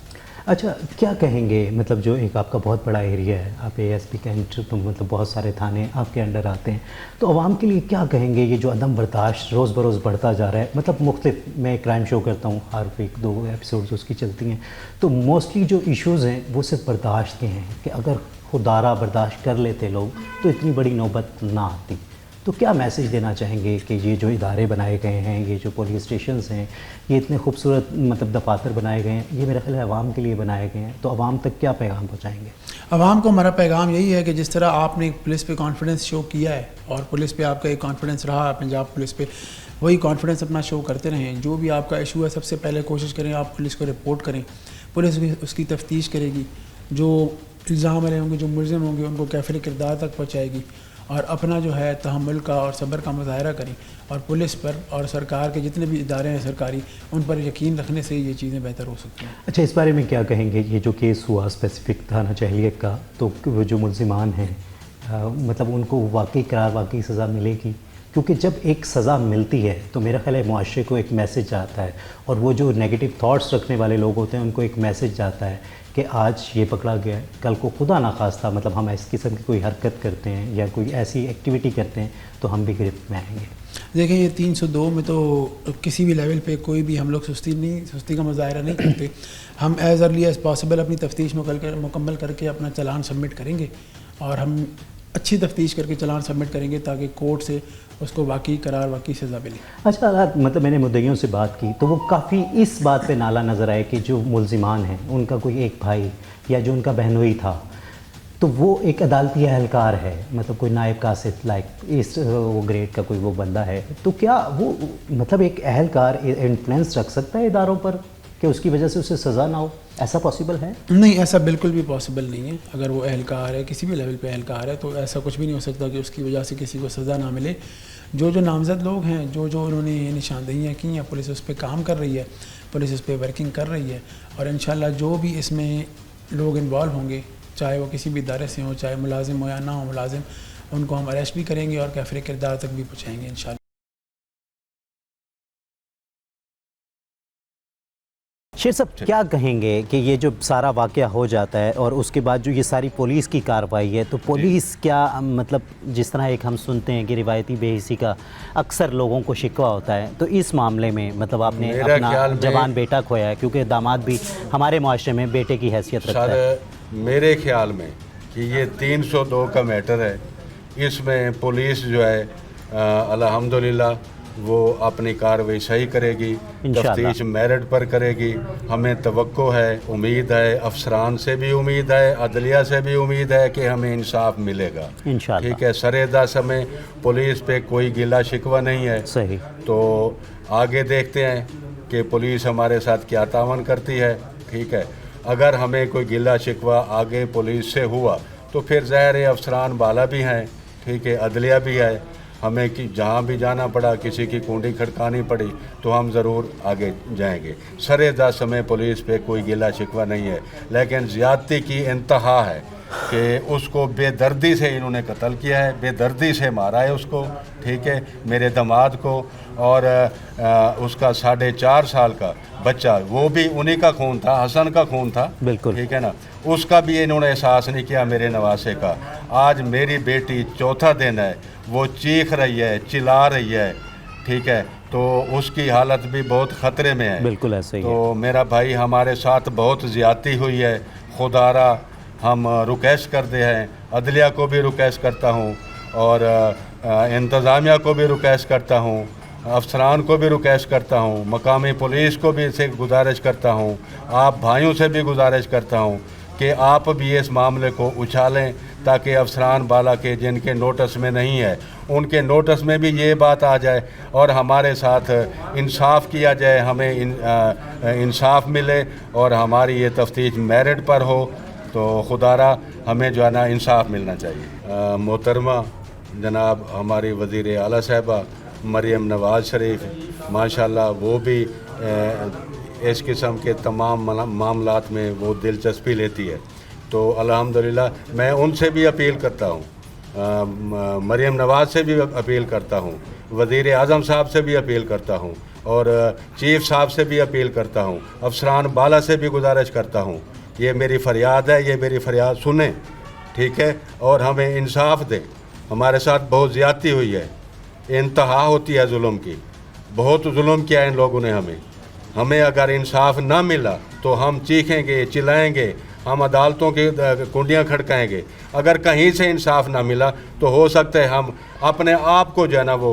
अच्छा, क्या कहेंगे, मतलब जो एक आपका बहुत बड़ा एरिया है, आप ASP कैंट, तो मतलब बहुत सारे थाने आपके अंडर आते हैं, तो आवाम के लिए क्या कहेंगे? ये जो अदम बर्दाश्त रोज़ बरोज़ बढ़ता जा रहा है, मतलब मुख्तलिफ, मैं क्राइम शो करता हूँ, हर वीक 2 एपिसोड्स उसकी चलती हैं, तो मोस्टली जो इश्यूज़ हैं वो सिर्फ बर्दाश्त के हैं कि अगर खुदारा बर्दाश्त कर लेते लोग तो इतनी बड़ी नौबत ना आती। तो क्या मैसेज देना चाहेंगे कि ये जो इदारे बनाए गए हैं, ये जो पुलिस स्टेशंस हैं, ये इतने खूबसूरत मतलब दफातर बनाए गए हैं, ये मेरा ख्याल है आवाम के लिए बनाए गए हैं, तो आवाम तक क्या पैगाम पहुँचाएँगे? आवाम को हमारा पैगाम यही है कि जिस तरह आपने पुलिस पे कॉन्फिडेंस शो किया है और पुलिस पे आपका एक कॉन्फिडेंस रहा है पंजाब पुलिस पे, वही कॉन्फिडेंस अपना शो करते रहें। जो भी आपका इशू है सबसे पहले कोशिश करें आप पुलिस को रिपोर्ट करें, पुलिस भी उसकी तफ्तीश करेगी, जो इल्ज़ाम वाले होंगे, जो मुलज़िम होंगे, उनको कैफ़िल किरदार तक पहुँचाएगी, और अपना जो है तहम्मुल का और सब्र का मुज़ाहरा करें, और पुलिस पर और सरकार के जितने भी इदारे हैं सरकारी, उन पर यकीन रखने से ये चीज़ें बेहतर हो सकती हैं। अच्छा, इस बारे में क्या कहेंगे? ये जो केस हुआ स्पेसिफिक थाना चहलिया का, तो वो जो मुलजिमान हैं मतलब उनको वाकई करार, वाकई सज़ा मिलेगी? क्योंकि जब एक सज़ा मिलती है तो मेरा ख्याल है मुआशरे को एक मैसेज जाता है, और वो जो नेगेटिव थॉट्स रखने वाले लोग होते हैं उनको एक मैसेज जाता है कि आज ये पकड़ा गया है, कल को खुदा ना खास्ता मतलब हम इस किस्म की कोई हरकत करते हैं या कोई ऐसी एक्टिविटी करते हैं तो हम भी गिरफ्त में आएंगे। देखें, ये 302 में तो किसी भी लेवल पे कोई भी हम लोग सुस्ती का मुजाहरा नहीं करते। हम एज़ अर्ली एज़ पॉसिबल अपनी तफ्तीश मुकम्मल करके अपना चालान सबमिट करेंगे, और हम अच्छी तफ्तीश करके चालान सबमिट करेंगे ताकि कोर्ट से उसको वाकई करार, वाकई सज़ा मिले। अच्छा, मतलब मैंने मुद्दईयों से बात की तो वो काफ़ी इस बात पे नाला नज़र आए कि जो मुलजिमान हैं उनका कोई एक भाई या जो उनका बहनोई था तो वो एक अदालती एहलकार है, मतलब कोई नायब कासिद लाइक इस वो ग्रेड का कोई वो बंदा है, तो क्या वो मतलब एक एहलकार इन्फ्लुएंस रख सकता है इदारों पर कि उसकी वजह से उसे सज़ा ना हो? ऐसा पॉसिबल है? नहीं, ऐसा बिल्कुल भी पॉसिबल नहीं है। अगर वो एहलकार है, किसी भी लेवल पे एहलकार है, तो ऐसा कुछ भी नहीं हो सकता कि उसकी वजह से किसी को सज़ा ना मिले। जो नामज़द लोग हैं, जो उन्होंने निशानदेहियाँ की हैं, पुलिस उस पर काम कर रही है, पुलिस उस पर वर्किंग कर रही है, और इंशाल्लाह जो भी इसमें लोग इन्वॉल्व होंगे, चाहे वो किसी भी इदारे से हों, चाहे मुलाजिम हो या ना हो मुलाजिम, उनको हम अरेस्ट भी करेंगे और कैफ़िल किरदार तक भी पहुँचाएँगे इंशाल्लाह। शेर साहब, क्या कहेंगे कि ये जो सारा वाक़या हो जाता है और उसके बाद जो ये सारी पुलिस की कार्रवाई है, तो पुलिस क्या मतलब जिस तरह एक हम सुनते हैं कि रिवायती बेहिसी का अक्सर लोगों को शिकवा होता है, तो इस मामले में मतलब आपने अपना जवान बेटा खोया है, क्योंकि दामाद भी हमारे माशरे में बेटे की हैसियत रखता है। मेरे ख्याल में कि ये 302 का मैटर है, इसमें पुलिस जो है अल्हम्दुलिल्लाह वो अपनी कार्रवाई सही करेगी, इंशाअल्लाह। तफ्तीश मेरिट पर करेगी। हमें तवक्को है, उम्मीद है, अफसरान से भी उम्मीद है, अदलिया से भी उम्मीद है कि हमें इंसाफ मिलेगा। इंशाअल्लाह। ठीक है, सरेदा समय पुलिस पे कोई गिला शिकवा नहीं है। सही। तो आगे देखते हैं कि पुलिस हमारे साथ क्या तावन करती है। ठीक है, अगर हमें कोई गिला शिकवा आगे पुलिस से हुआ तो फिर ज़ाहिर है अफसरान बाला भी हैं, ठीक है, अदलिया भी है। हमें कि जहाँ भी जाना पड़ा, किसी की कुंडी खड़कानी पड़ी तो हम ज़रूर आगे जाएंगे। सरेदा समय पुलिस पे कोई गिला शिकवा नहीं है, लेकिन ज़्यादती की इंतहा है कि उसको बेदर्दी से इन्होंने कत्ल किया है, बेदर्दी से मारा है उसको। ठीक है, मेरे दामाद को, और उसका 4.5 साल का बच्चा, वो भी उन्हीं का खून था, हसन का खून था। बिल्कुल। ठीक है ना, उसका भी इन्होंने एहसास नहीं किया मेरे नवासे का। आज मेरी बेटी चौथा दिन है, वो चीख रही है, चिल्ला रही है। ठीक है, तो उसकी हालत भी बहुत ख़तरे में है। बिल्कुल ऐसे ही है। तो मेरा भाई, हमारे साथ बहुत ज़्यादती हुई है, खुदारा हम रिक्वेस्ट करते हैं, अदलिया को भी रिक्वेस्ट करता हूँ और इंतज़ामिया को भी रिक्वेस्ट करता हूँ, अफसरान को भी रिक्वेस्ट करता हूँ, मकामी पुलिस को भी से गुजारिश करता हूँ, आप भाइयों से भी गुजारिश करता हूँ कि आप भी इस मामले को उछालें, ताकि अफसरान बाला के जिनके नोटिस में नहीं है उनके नोटिस में भी ये बात आ जाए और हमारे साथ इंसाफ किया जाए, हमें इंसाफ मिले और हमारी ये तफ्तीश मेरिट पर हो। तो खुदारा हमें जो है ना इंसाफ मिलना चाहिए। मोहतरमा जनाब हमारी वज़ीर आला साहिबा मरियम नवाज़ शरीफ, माशाल्लाह वो भी इस किस्म के तमाम मामलात में वो दिलचस्पी लेती है। तो अल्हम्दुलिल्लाह मैं उनसे भी अपील करता हूँ, मरियम नवाज़ से भी अपील करता हूँ, वज़ीर आज़म साहब से भी अपील करता हूँ और चीफ़ साहब से भी अपील करता हूँ, अफसरान बाला से भी गुजारिश करता हूँ, ये मेरी फ़रियाद है, ये मेरी फ़रियाद सुने। ठीक है, और हमें इंसाफ दें। हमारे साथ बहुत ज़्यादती हुई है, इंतहा होती है जुल्म की, बहुत जुल्म किया इन लोगों ने हमें अगर इंसाफ ना मिला तो हम चीखेंगे, चिल्लाएंगे, हम अदालतों की कुंडियाँ खड़काएंगे। अगर कहीं से इंसाफ ना मिला तो हो सकता है हम अपने आप को जो है ना वो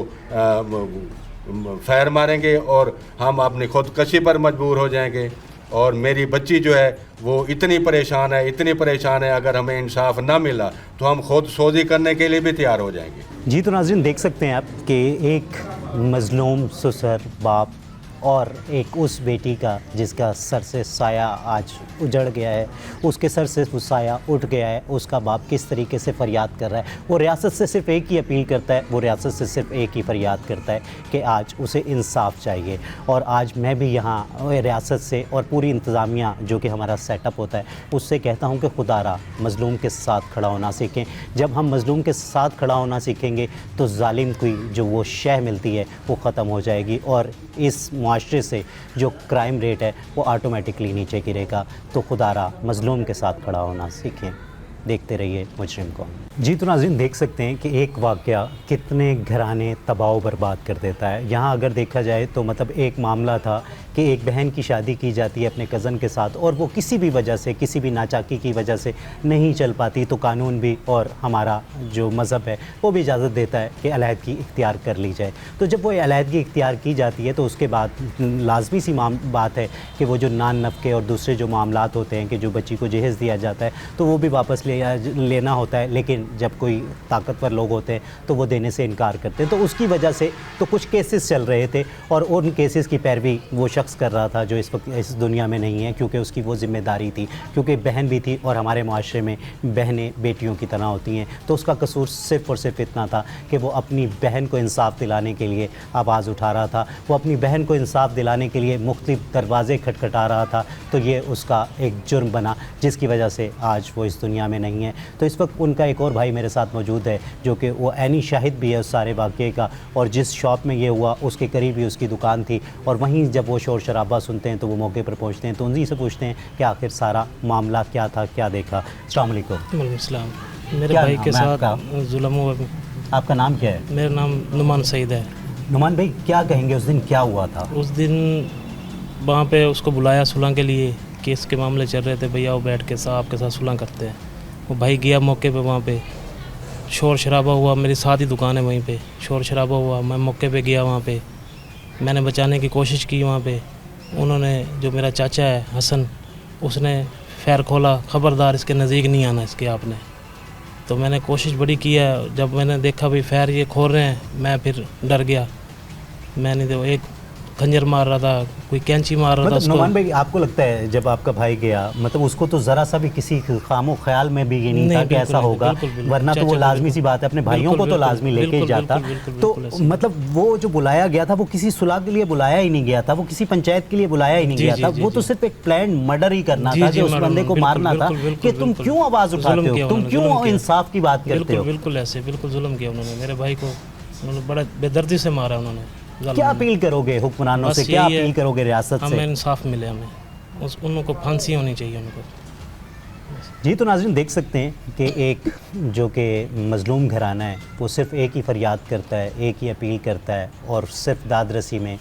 फैर मारेंगे और हम अपनी खुदकशी पर मजबूर हो जाएंगे। और मेरी बच्ची जो है वो इतनी परेशान है, इतनी परेशान है, अगर हमें इंसाफ ना मिला तो हम खुद सोजी करने के लिए भी तैयार हो जाएंगे। जी तो नाज़रीन देख सकते हैं आप कि एक मज़लूम ससुर बाप और एक उस बेटी का जिसका सर से साया आज उजड़ गया है, उसके सर से वो साया उठ गया है, उसका बाप किस तरीके से फ़रियाद कर रहा है। वो रियासत से सिर्फ़ एक ही अपील करता है, वो रियासत से सिर्फ़ एक ही फ़रियाद करता है कि आज उसे इंसाफ चाहिए। और आज मैं भी यहाँ रियासत से और पूरी इंतज़ामिया जो कि हमारा सेटअप होता है उससे कहता हूँ कि खुदारा मज़लूम के साथ खड़ा होना सीखें। जब हम मज़लूम के साथ खड़ा होना सीखेंगे तो ज़ालिम की जो वो शह मिलती है वो ख़त्म हो जाएगी और इस मुआशरे से जो क्राइम रेट है वो ऑटोमेटिकली नीचे गिरेगा। तो खुदारा मज़लूम के साथ खड़ा होना सीखें। देखते रहिए मुजरिम को। जी तो नाज़रीन देख सकते हैं कि एक वाक़या कितने घराने तबाह बर्बाद कर देता है। यहाँ अगर देखा जाए तो मतलब एक मामला था कि एक बहन की शादी की जाती है अपने कज़न के साथ और वो किसी भी वजह से, किसी भी नाचाकी की वजह से नहीं चल पाती, तो कानून भी और हमारा जो मज़हब है वो भी इजाज़त देता है कि अलहदगी इख्तियार कर ली जाए। तो जब वो अलहदगी इख्तियार की जाती है तो उसके बाद लाजमी सी बात है कि वो जो नान नफ़के और दूसरे जो मामलात होते हैं कि जो बच्ची को जहेज़ दिया जाता है तो वो भी वापस लेना होता है। लेकिन जब कोई ताकतवर लोग होते हैं तो वो देने से इनकार करते हैं। तो उसकी वजह से तो कुछ केसेस चल रहे थे और उन केसेस की पैरवी वो शख्स कर रहा था जो इस वक्त इस दुनिया में नहीं है, क्योंकि उसकी वो ज़िम्मेदारी थी, क्योंकि बहन भी थी और हमारे माशरे में बहनें बेटियों की तरह होती हैं। तो उसका कसूर सिर्फ़ और सिर्फ इतना था कि वो अपनी बहन को इंसाफ दिलाने के लिए आवाज़ उठा रहा था, वो अपनी बहन को इंसाफ दिलाने के लिए मुख्तलिफ दरवाज़े खटखटा रहा था। तो ये उसका एक जुर्म बना जिसकी वजह से आज वो इस दुनिया में नहीं है। तो इस वक्त उनका एक और भाई मेरे साथ मौजूद है जो कि वो ऐनी शाहिद भी है उस सारे वाक़े का, और जिस शॉप में ये हुआ उसके करीब ही उसकी दुकान थी। और वहीं जब वो शोर शराबा सुनते हैं तो वो मौके पर पहुंचते हैं, तो उन्हीं से पूछते हैं कि आखिर सारा मामला क्या था, क्या देखा। अस्सलाम वालेकुम। वालेकुम। मेरे भाई के साथ जुल्म हुआ। आपका नाम क्या है? मेरा नाम नुमान सईद है। नुमान भाई क्या कहेंगे, उस दिन क्या हुआ था? उस दिन वहाँ पे उसको बुलाया सुलह के लिए, केस के मामले चल रहे थे, भैया वो बैठ के साहब के साथ सुलह करते हैं। वो भाई गया मौके पे, वहाँ पे शोर शराबा हुआ, मेरी साथ ही दुकान है वहीं पे, शोर शराबा हुआ, मैं मौके पे गया वहाँ पे, मैंने बचाने की कोशिश की वहाँ पे, उन्होंने जो मेरा चाचा है हसन, उसने फैर खोला, खबरदार इसके नज़दीक नहीं आना इसके आपने। तो मैंने कोशिश बड़ी की है, जब मैंने देखा भाई फैर ये खोल रहे हैं, मैं फिर डर गया, मैंने तो एक खंजर मार रहा था, कोई कैंची मार रहा था मतलब उसको। नुमान भाई, आपको लगता है जब आपका भाई गया, मतलब उसको तो ज़रा सा भी किसी खामो ख्याल में भी ये नहीं था नहीं, कि बिल्कुल ऐसा नहीं, होगा, बिल्कुल, बिल्कुल। वरना तो वो चाचा, लाजमी बिल्कुल। सी बात है, अपने भाइयों बिल्कुल, को तो बिल्कुल, लाजमी लेके ही बिल्कुल, जाता। बिल्कुल, तो बिल्कुल ऐसे। मतलब वो जो बुलाया गया था वो किसी सुलह के लिए बुलाया ही नहीं गया था, वो किसी पंचायत के लिए बुलाया ही नहीं जी, गया जी, था, जी, वो तो जी। सिर्फ एक प्लान मर्डर ही करना जी, था जी, कि उस मर्डर, बंदे को बिल्कुल, मारना था बिल्कुल, कि बिल्कुल, तुम बिल्कुल। क्यों आवाज़ जुल्म उठाते हो, किया तुम उन्होंने, क्यों जुल्म किया। इंसाफ की बात करते बिल्कुल हो। बिल्कुल ऐसे, बिल्कुल जुल्म किया उन्होंने, मेरे भाई को उन्होंने बड़ा बेदर्दी से मारा उन्होंने। जालिम क्या ने। अपील करोगे हुक्मरानों बस से, क्या यही है, अपील करोगे रियासत हमें से? इंसाफ मिले, हमें उनको फांसी होनी चाहिए उनको। जी, तो नाज़रीन देख सकते हैं कि एक जो कि मज़लूम घराना है वो सिर्फ़ एक ही फरियाद करता है, एक ही अपील करता है और सिर्फ दाद रसी में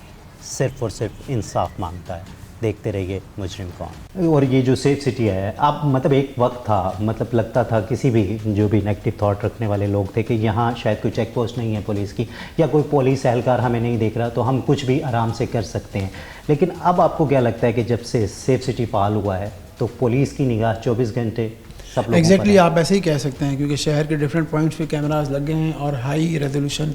सिर्फ़ और सिर्फ इंसाफ मांगता है। देखते रहिए मुजरिम कौन। और ये जो सेफ सिटी है, आप मतलब एक वक्त था, मतलब लगता था किसी भी जो भी नेगेटिव थॉट रखने वाले लोग थे कि यहाँ शायद कोई चेक पोस्ट नहीं है पुलिस की, या कोई पुलिस एहलकार हमें नहीं देख रहा, तो हम कुछ भी आराम से कर सकते हैं। लेकिन अब आपको क्या लगता है कि जब से सेफ सिटी फाल हुआ है तो पुलिस की निगाह 24 घंटे सब लोगों पर एग्जैक्टली है? आप ऐसे ही कह सकते हैं, क्योंकि शहर के डिफरेंट पॉइंट्स पे कैमरास लगे हैं और हाई रेजोल्यूशन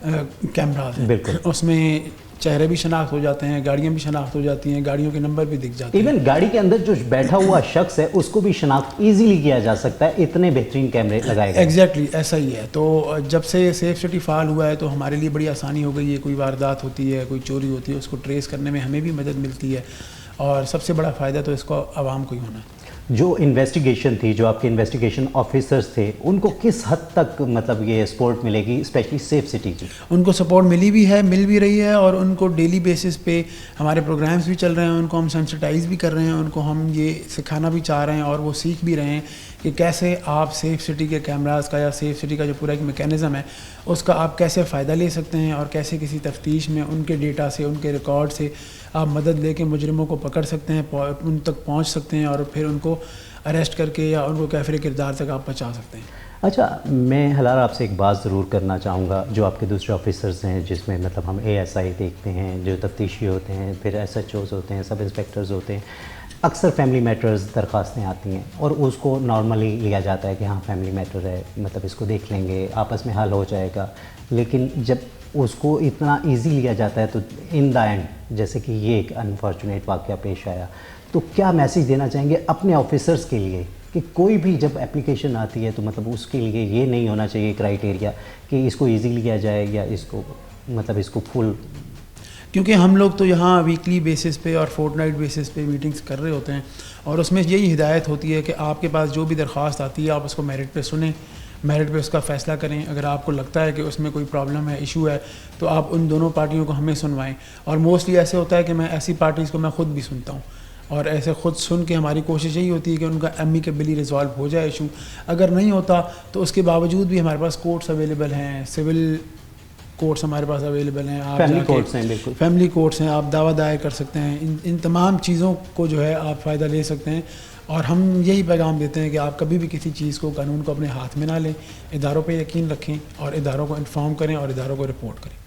कैमरास हैं। बिल्कुल। उसमें चेहरे भी शनाख्त हो जाते हैं, गाड़ियाँ भी शनाख्त हो जाती हैं, गाड़ियों के नंबर भी दिख जाते हैं। इवन गाड़ी के अंदर जो बैठा हुआ शख्स है उसको भी शनाख्त इजीली किया जा सकता है, इतने बेहतरीन कैमरे लगाए गए हैं। एग्जैक्टली ऐसा ही है। तो जब से सेफ सिटी फाल हुआ है तो हमारे लिए बड़ी आसानी हो गई है, कोई वारदात होती है, कोई चोरी होती है, उसको ट्रेस करने में हमें भी मदद मिलती है, और सबसे बड़ा फ़ायदा तो इसको आवाम को ही होना है। जो इन्वेस्टिगेशन थी, जो आपके इन्वेस्टिगेशन ऑफिसर्स थे, उनको किस हद तक मतलब ये सपोर्ट मिलेगी, स्पेशली सेफ सिटी की? उनको सपोर्ट मिली भी है, मिल भी रही है, और उनको डेली बेसिस पे हमारे प्रोग्राम्स भी चल रहे हैं, उनको हम सेंसिटाइज़ भी कर रहे हैं, उनको हम ये सिखाना भी चाह रहे हैं और वो सीख भी रहे हैं कि कैसे आप सेफ सिटी के कैमरास का या सेफ सिटी का जो पूरा एक मैकेनिज़्म है उसका आप कैसे फ़ायदा ले सकते हैं, और कैसे किसी तफ्तीश में उनके डेटा से, उनके रिकॉर्ड से आप मदद लेके मुजरिमों को पकड़ सकते हैं, उन तक पहुंच सकते हैं, और फिर उनको अरेस्ट करके या उनको कैफरे किरदार तक आप बचा सकते हैं। अच्छा, मैं हलाल आपसे एक बात ज़रूर करना चाहूँगा, जो आपके दूसरे ऑफिसर्स हैं, जिसमें मतलब हम ASI देखते हैं, जो तफ्तीशी होते हैं, फिर SHOs होते हैं, सब इंस्पेक्टर्स होते हैं, अक्सर फैमिली मैटर्स दरख्वास्तें आती हैं और उसको नॉर्मली लिया जाता है कि हाँ फैमिली मैटर है, मतलब इसको देख लेंगे, आपस में हल हो जाएगा। लेकिन जब उसको इतना इजी लिया जाता है तो इन द एंड, जैसे कि ये एक अनफॉर्चुनेट वाक़या पेश आया, तो क्या मैसेज देना चाहेंगे अपने ऑफिसर्स के लिए कि कोई भी जब एप्लीकेशन आती है तो मतलब उसके लिए ये नहीं होना चाहिए क्राइटेरिया कि इसको इजी लिया जाए या इसको मतलब इसको फुल? क्योंकि हम लोग तो यहाँ वीकली बेसिस पे और फोर्टनाइट बेसिस पे मीटिंग्स कर रहे होते हैं, और उसमें यही हिदायत होती है कि आपके पास जो भी दरख्वास्त आती है आप उसको मेरिट पे सुनें, मेरिट पे उसका फ़ैसला करें। अगर आपको लगता है कि उसमें कोई प्रॉब्लम है, इशू है, तो आप उन दोनों पार्टियों को हमें सुनवाएं। और मोस्टली ऐसे होता है कि मैं ऐसी पार्टीज़ को मैं ख़ुद भी सुनता हूँ, और ऐसे ख़ुद सुन के हमारी कोशिश यही होती है कि उनका एमिकेबली रिजॉल्व हो जाए इशू। अगर नहीं होता तो उसके बावजूद भी हमारे पास कोर्ट्स अवेलेबल हैं, सिविल कोर्ट्स हमारे पास अवेलेबल हैं, आप फैमिली जाके- कोर्ट्स हैं, बिल्कुल फैमिली कोर्ट्स हैं, आप दावा दायर कर सकते हैं। इन तमाम चीज़ों को जो है आप फ़ायदा ले सकते हैं, और हम यही पैगाम देते हैं कि आप कभी भी किसी चीज़ को, कानून को अपने हाथ में ना लें, इदारों पे यकीन रखें और इदारों को इन्फॉर्म करें और इदारों को रिपोर्ट करें।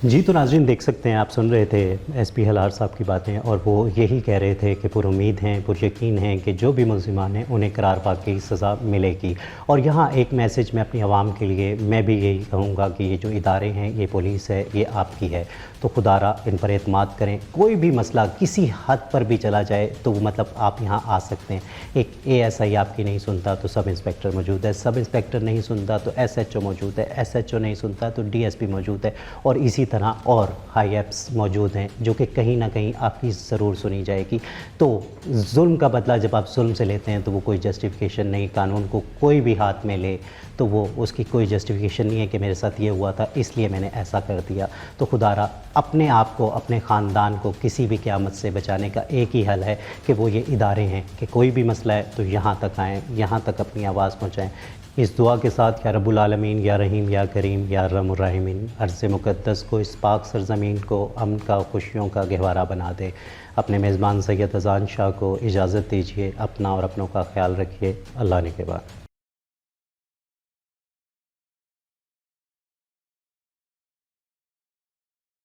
जी, तो नाज़रीन देख सकते हैं, आप सुन रहे थे SP हलार साहब की बातें, और वो यही कह रहे थे कि पुरुमीद हैं, पुरयकीन हैं कि जो भी मुल्ज़िमान हैं उन्हें करार पाकी सज़ा मिलेगी। और यहाँ एक मैसेज मैं अपनी आवाम के लिए मैं भी यही कहूँगा कि ये जो इदारे हैं, ये पुलिस है, ये आपकी है, तो खुदारा इन पर एतमाद करें। कोई भी मसला किसी हद पर भी चला जाए तो मतलब आप यहाँ आ सकते हैं। एक ASI आपकी नहीं सुनता तो सब इंस्पेक्टर मौजूद है, सब इंस्पेक्टर नहीं सुनता तो SHO मौजूद है, SHO नहीं सुनता तो DSP मौजूद है, और इसी तरह और हाई एप्स मौजूद हैं जो कि कहीं ना कहीं आपकी ज़रूर सुनी जाएगी। तो जुल्म का बदला जब आप जुल्म से लेते हैं तो वो कोई जस्टिफिकेशन नहीं, कानून को कोई भी हाथ में ले तो वो उसकी कोई जस्टिफिकेशन नहीं है कि मेरे साथ ये हुआ था इसलिए मैंने ऐसा कर दिया। तो खुदारा अपने आप को, अपने ख़ानदान को किसी भी क़यामत से बचाने का एक ही हल है कि वो ये इदारे हैं कि कोई भी मसला है तो यहाँ तक आएँ, यहाँ तक अपनी आवाज़ पहुँचाएँ। इस दुआ के साथ, या रब्बुल आलमीन, या रहीम, या करीम, या अर्हमुर राहिमीन, अर्ज़ मुक़द्दस को, इस पाक सरज़मीन को अमन का, खुशियों का गहवारा बना दे। अपने मेज़बान सैयद अज़ान शाह को इजाज़त दीजिए, अपना और अपनों का ख्याल रखिए। अल्लाह ने के बाद।